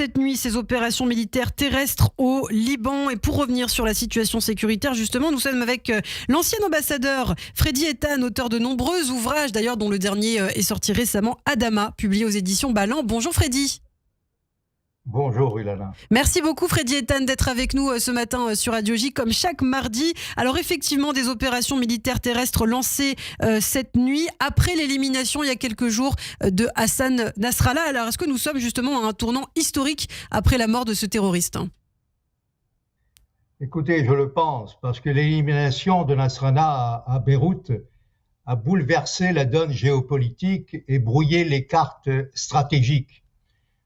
Cette nuit, ces opérations militaires terrestres au Liban. Et pour revenir sur la situation sécuritaire, justement, nous sommes avec l'ancien ambassadeur Freddy Ethan, auteur de nombreux ouvrages, d'ailleurs dont le dernier est sorti récemment, Adama, publié aux éditions Ballant. Bonjour Freddy. Bonjour Ilana. Merci beaucoup Freddy Ethan d'être avec nous ce matin sur Radio J comme chaque mardi. Alors effectivement, des opérations militaires terrestres lancées cette nuit après l'élimination il y a quelques jours de Hassan Nasrallah. Alors est-ce que nous sommes justement à un tournant historique après la mort de ce terroriste ? Écoutez, je le pense, parce que l'élimination de Nasrallah à Beyrouth a bouleversé la donne géopolitique et brouillé les cartes stratégiques.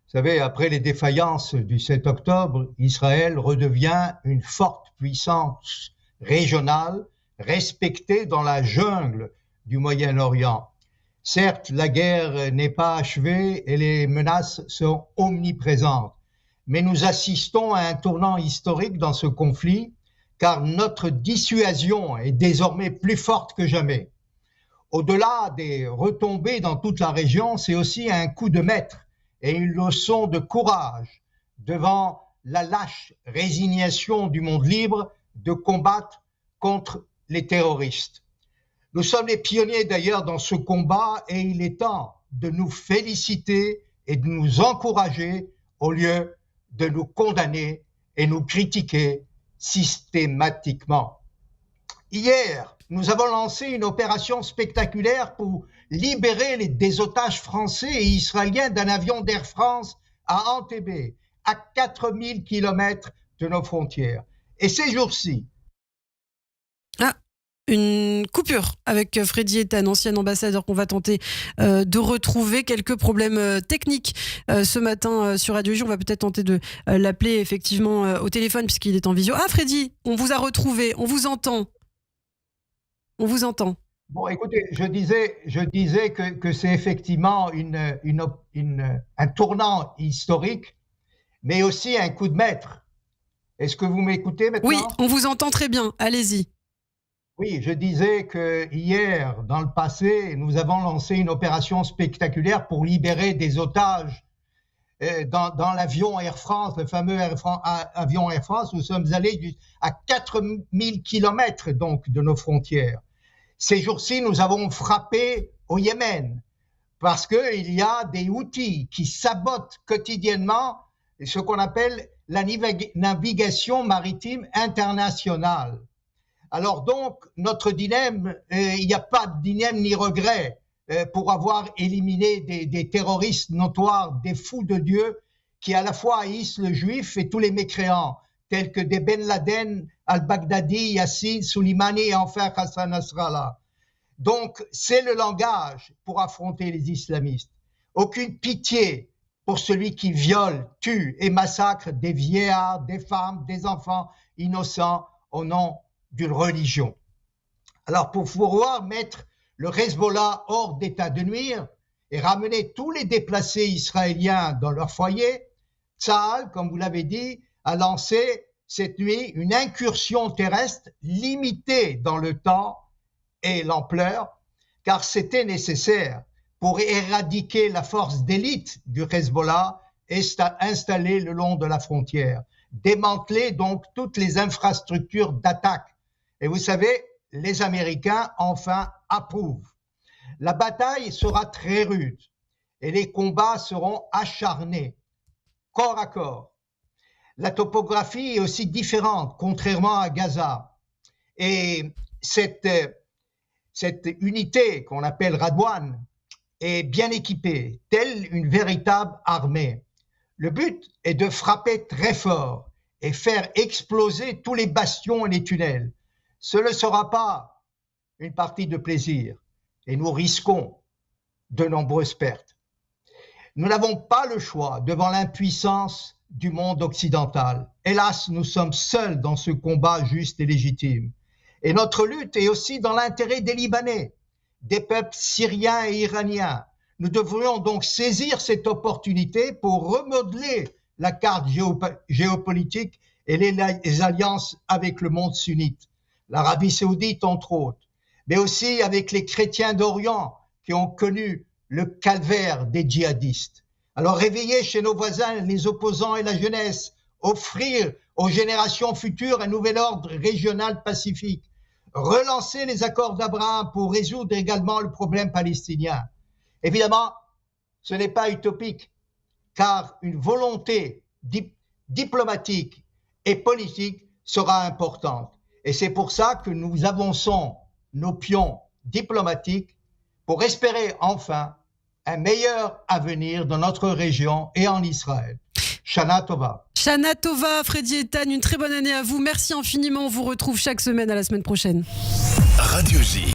Vous savez, après les défaillances du 7 octobre, Israël redevient une forte puissance régionale, respectée dans la jungle du Moyen-Orient. Certes, la guerre n'est pas achevée et les menaces sont omniprésentes, mais nous assistons à un tournant historique dans ce conflit, car notre dissuasion est désormais plus forte que jamais. Au-delà des retombées dans toute la région, c'est aussi un coup de maître et une leçon de courage devant la lâche résignation du monde libre de combattre contre les terroristes. Nous sommes les pionniers d'ailleurs dans ce combat et il est temps de nous féliciter et de nous encourager au lieu de nous condamner et nous critiquer systématiquement. Hier, nous avons lancé une opération spectaculaire pour libérer des otages français et israéliens d'un avion d'Air France à Entebbe, à 4000 km de nos frontières. Et ces jours-ci... Une coupure avec Freddy Ethan, ancien ambassadeur qu'on va tenter de retrouver. Quelques problèmes techniques ce matin sur Radio J. On va peut-être tenter de l'appeler effectivement au téléphone puisqu'il est en visio. Ah Freddy, on vous a retrouvé, on vous entend. On vous entend. Bon, écoutez, je disais que c'est effectivement un tournant historique, mais aussi un coup de maître. Est-ce que vous m'écoutez maintenant ? Oui, on vous entend très bien. Allez-y. Oui, je disais que hier, dans le passé, nous avons lancé une opération spectaculaire pour libérer des otages dans l'avion Air France, le fameux avion Air France. Nous sommes allés à 4000 km donc de nos frontières. Ces jours-ci, nous avons frappé au Yémen parce qu'il y a des Houthis qui sabotent quotidiennement ce qu'on appelle la navigation maritime internationale. Alors donc, notre dilemme, il n'y a pas de dilemme ni regret pour avoir éliminé des terroristes notoires, des fous de Dieu qui à la fois haïssent le juif et tous les mécréants, tels que des Ben Laden, al-Baghdadi, Yassine, Soleimani et enfin Hassan Nasrallah. Donc, c'est le langage pour affronter les islamistes. Aucune pitié pour celui qui viole, tue et massacre des vieillards, des femmes, des enfants innocents au nom d'une religion. Alors, pour pouvoir mettre le Hezbollah hors d'état de nuire et ramener tous les déplacés israéliens dans leur foyer, Tsahal, comme vous l'avez dit, a lancé cette nuit une incursion terrestre limitée dans le temps et l'ampleur, car c'était nécessaire pour éradiquer la force d'élite du Hezbollah installée le long de la frontière, démanteler donc toutes les infrastructures d'attaque. Et vous savez, les Américains, enfin, approuvent. La bataille sera très rude et les combats seront acharnés, corps à corps. La topographie est aussi différente, contrairement à Gaza. Et cette unité qu'on appelle Radwan est bien équipée, telle une véritable armée. Le but est de frapper très fort et faire exploser tous les bastions et les tunnels. Ce ne sera pas une partie de plaisir et nous risquons de nombreuses pertes. Nous n'avons pas le choix devant l'impuissance du monde occidental. Hélas, nous sommes seuls dans ce combat juste et légitime. Et notre lutte est aussi dans l'intérêt des Libanais, des peuples syriens et iraniens. Nous devrions donc saisir cette opportunité pour remodeler la carte géopolitique et les alliances avec le monde sunnite, l'Arabie saoudite entre autres, mais aussi avec les chrétiens d'Orient qui ont connu le calvaire des djihadistes. Alors réveiller chez nos voisins les opposants et la jeunesse, offrir aux générations futures un nouvel ordre régional pacifique, relancer les accords d'Abraham pour résoudre également le problème palestinien. Évidemment, ce n'est pas utopique, car une volonté diplomatique et politique sera importante. Et c'est pour ça que nous avançons nos pions diplomatiques pour espérer enfin un meilleur avenir dans notre région et en Israël. Shana Tova. Shana Tova, Freddy Eitan, une très bonne année à vous. Merci infiniment. On vous retrouve chaque semaine. À la semaine prochaine. Radio J.